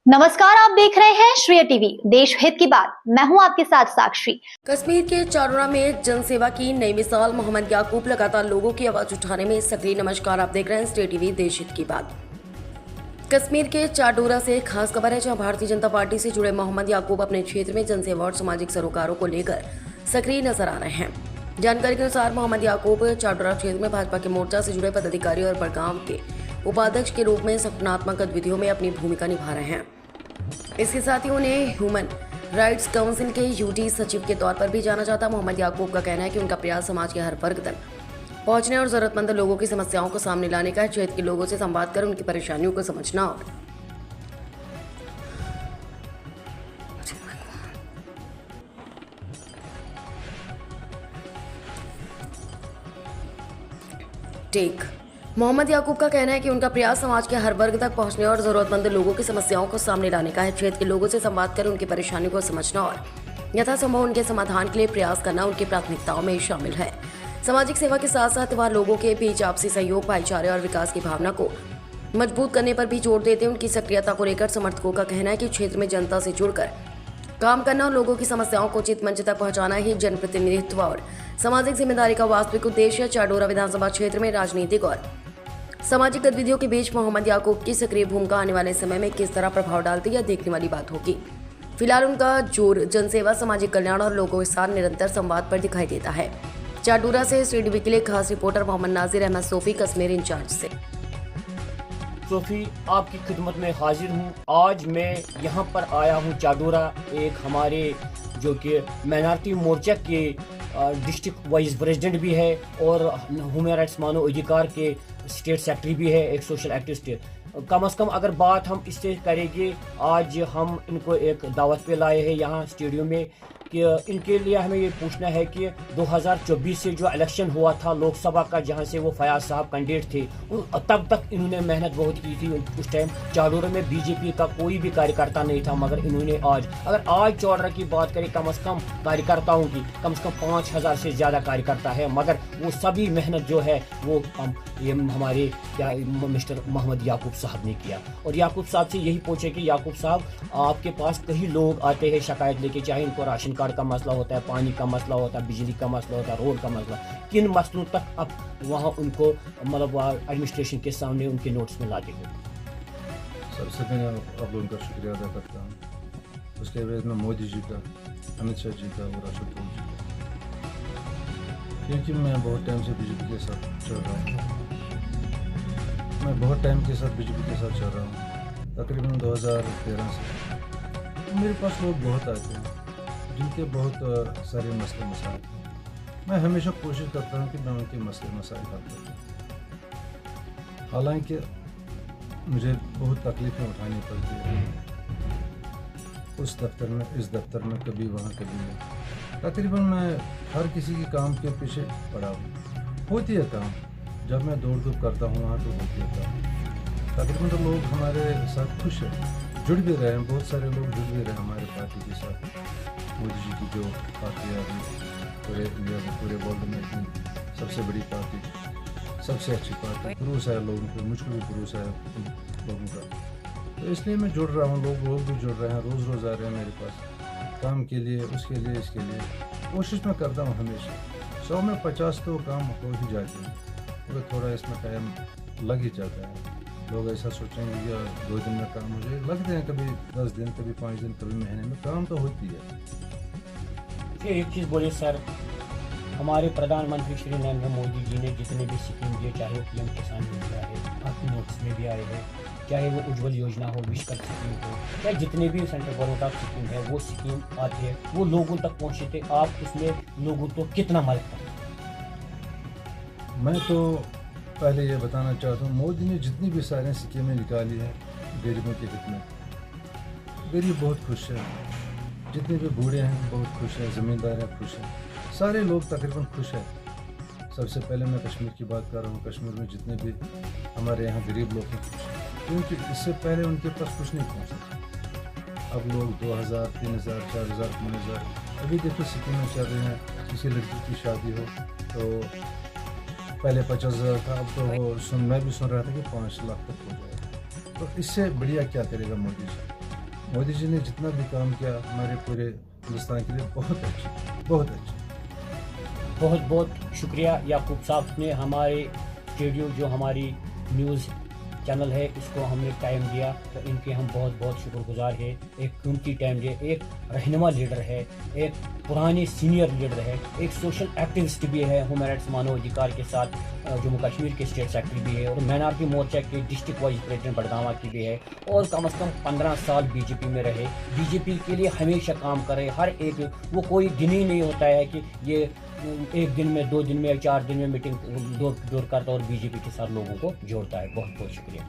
नमस्कार, आप देख रहे हैं श्रेय टीवी, देश हित की बात। मैं हूं आपके साथ साक्षी। कश्मीर के चाडोरा में जनसेवा की नई मिसाल मोहम्मद याकूब लगातार लोगों की आवाज उठाने में सक्रिय। नमस्कार, आप देख रहे हैं श्रेय टीवी, देश हित की बात। कश्मीर के चाडोरा से खास खबर है, जहां भारतीय जनता पार्टी से जुड़े मोहम्मद याकूब अपने क्षेत्र में जनसेवा और सामाजिक सरोकारों को लेकर सक्रिय नजर आ रहे हैं। जानकारी के अनुसार मोहम्मद याकूब चाडोरा क्षेत्र में भाजपा के मोर्चा से जुड़े पदाधिकारी और बड़गांव के उपाध्यक्ष के रूप में संगठनात्मक गतिविधियों में अपनी भूमिका निभा रहे हैं। इसके साथ ही उन्हें ह्यूमन राइट्स काउंसिल के यूटी सचिव के तौर पर भी जाना जाता है। मोहम्मद याकूब का कहना है कि उनका प्रयास समाज के हर वर्ग तक पहुंचने और जरूरतमंद लोगों की समस्याओं को सामने लाने का है। क्षेत्र के लोगों से संवाद कर उनकी परेशानियों को समझना और मोहम्मद याकूब का कहना है कि उनका प्रयास समाज के हर वर्ग तक पहुंचने और जरूरतमंद लोगों की समस्याओं को सामने लाने का है। क्षेत्र के लोगों से संवाद कर उनकी परेशानियों को समझना और यथासंभव उनके समाधान के लिए प्रयास करना उनकी प्राथमिकताओं में शामिल है। सामाजिक सेवा के साथ साथ वह लोगों के बीच आपसी सहयोग, भाईचारे और विकास की भावना को मजबूत करने पर भी जोर देते हैं। उनकी सक्रियता को लेकर समर्थकों का कहना है कि क्षेत्र में जनता से जुड़कर काम करना और लोगों की समस्याओं को उचित मंच तक पहुंचाना ही जनप्रतिनिधित्व और सामाजिक जिम्मेदारी का वास्तविक उद्देश्य है। चाडोरा विधानसभा क्षेत्र में राजनीतिक और सामाजिक गतिविधियों के बीच मोहम्मद याकूब की सक्रिय भूमिका आने वाले समय में किस तरह प्रभाव डालती है, यह देखने वाली बात होगी। फिलहाल उनका जोर जनसेवा, सामाजिक कल्याण और लोगों के साथ निरंतर संवाद पर दिखाई देता है। चाडोरा से श्रेय टीवी के लिए खास रिपोर्टर मोहम्मद नाजिर अहमद सोफी, कश्मीर इंचार्ज से। सोफी, आपकी खिदमत में हाजिर हूँ। आज मैं यहाँ पर आया हूँ चाडोरा, एक हमारे जो कि माइनॉरिटी मोर्चा के डिस्ट्रिक्ट वाइस प्रेसिडेंट भी है और ह्यूमन राइट्स मानव अधिकार के स्टेट सेक्रेटरी भी है, एक सोशल एक्टिविस्ट। कम से कम अगर बात हम इससे करेंगे, आज हम इनको एक दावत पे लाए हैं यहाँ स्टेडियम में कि इनके लिए हमें ये पूछना है कि 2024 से जो इलेक्शन हुआ था लोकसभा का, जहाँ से वो फयाज साहब कैंडिडेट थे, तब तक इन्होंने मेहनत बहुत की थी। उस टाइम चाडोरा में बीजेपी का कोई भी कार्यकर्ता नहीं था, मगर इन्होंने अगर आज चाडोरा की बात करें, कम से कम कार्यकर्ताओं की कम से कम 5000 से ज़्यादा कार्यकर्ता है, मगर वो सभी मेहनत जो है वो ये हमारे मिस्टर मोहम्मद याकूब साहब ने किया। और याकूब साहब से यही पूछे कि याकूब साहब, आपके पास कई लोग आते हैं शिकायत लेके, चाहे इनको राशन कार्ड का मसला होता है, पानी का मसला होता है, बिजली का मसला होता है, रोड का मसला, किन मसलों तक अब वहाँ उनको मतलब एडमिनिस्ट्रेशन के सामने उनके नोट्स में लाते हो? सबसे पहले आप लोगों का शुक्रिया अदा करता हूँ। उसके बाद में मोदी जी का, अमित शाह जी का और आशुतोष जी का, क्योंकि मैं बहुत टाइम से बीजेपी के साथ चल रहा हूँ। मैं बहुत टाइम के साथ बीजेपी के साथ चल रहा हूँ, तकरीबन 2013 से। मेरे पास लोग बहुत आते हैं जिनके बहुत सारे मसले मसाइल हैं। मैं हमेशा कोशिश करता हूँ कि मैं उनके मसले मसाइल हल करूँ। हालांकि मुझे बहुत तकलीफ़ें उठानी पड़ती हैं, उस दफ्तर में, इस दफ्तर में, कभी वहाँ कभी नहीं। तकरीबन मैं हर किसी के काम के पीछे पड़ा हूँ। होती है काम, जब मैं दौड़ धूप करता हूँ वहाँ तो होती है काम। तकरीबन तो लोग हमारे साथ खुश हैं, जुड़ भी रहे हैं, बहुत सारे लोग जुड़ भी रहे हैं हमारे पार्टी के साथ। मोदी जी की जो पार्टी है अभी पूरे इंडिया में, पूरे वर्ल्ड में इतनी सबसे बड़ी पार्टी, सबसे अच्छी पार्टी, भरोसा है लोगों को, मुझको भी भरोसा है लोगों का। तो इसलिए मैं जुड़ रहा हूँ, लोग भी जुड़ रहे हैं, रोज़ रोज़ आ रहे हैं मेरे पास काम के लिए, उसके लिए, इसके लिए। कोशिश मैं करता हूँ हमेशा, 100 में 50 तो काम हो ही जाते हैं, वो थोड़ा इसमें टाइम लग ही जाता है। लोग ऐसा सोचेंगे कि 2 दिन में काम हो जाए, लगते हैं कभी 10 दिन, कभी 5 दिन, कभी महीने में, काम तो होती है। एक चीज़ बोलिए सर, हमारे प्रधानमंत्री श्री नरेंद्र मोदी जी ने जितने भी स्कीम दिए, चाहे वो पीएम किसान योजना है, आपके नोट्स में भी आए हैं, चाहे वो उज्ज्वल योजना हो, विश्वकर्मा स्कीम हो, चाहे जितने भी सेंट्रल गवर्नमेंट ऑफ स्कीम है, वो स्कीम आती है, वो लोगों तक पहुँचे थे। आप उसमें लोगों को कितना मदद करते हैं? मैं तो पहले ये बताना चाहता हूँ, मोदी ने जितनी भी सारी स्कीमें निकाली हैं गरीबों के हित में, गरीब बहुत खुश है, जितने भी बूढ़े हैं बहुत खुश हैं, ज़मींदार हैं खुश हैं, सारे लोग तकरीबन खुश हैं। सबसे पहले मैं कश्मीर की बात कर रहा हूँ, कश्मीर में जितने भी हमारे यहाँ गरीब लोग हैं खुश हैं, क्योंकि इससे पहले उनके पास कुछ नहीं पहुँचा। अब लोग 2000, 3000, 4000, 5000, अभी देखो स्कीमें चल रही हैं। किसी लड़की की शादी हो तो पहले 50,000 था, अब तो वो मैं भी सुन रहा था कि 5 लाख तक हो जाएगा। तो इससे बढ़िया क्या करेगा मोदी जी? मोदी जी ने जितना भी काम किया हमारे पूरे हिंदुस्तान के लिए बहुत अच्छा, बहुत अच्छा। बहुत बहुत शुक्रिया याकूब साहब ने हमारे रेडियो जो हमारी न्यूज़ चैनल है इसको हमने टाइम दिया, तो इनके हम बहुत बहुत शुक्रगुजार हैं। एक कीमती टाइम दिए, एक रहनुमा लीडर है, एक पुराने सीनियर लीडर है, एक सोशल एक्टिविस्ट भी है, ह्यूमन राइट्स मानव अधिकार के साथ जम्मू कश्मीर के स्टेट सेक्रेटरी भी है और माइनॉरिटी मोर्चा के डिस्ट्रिक्ट वाइस प्रेसिडेंट बड़गामा की भी है और कम से कम 15 साल बीजेपी में रहे, बीजेपी के लिए हमेशा काम करे। हर एक वो कोई दिन ही नहीं होता है कि ये एक दिन में, 2 दिन में, 4 दिन में मीटिंग डोर करता और बीजेपी के साथ लोगों को जोड़ता है। बहुत बहुत शुक्रिया।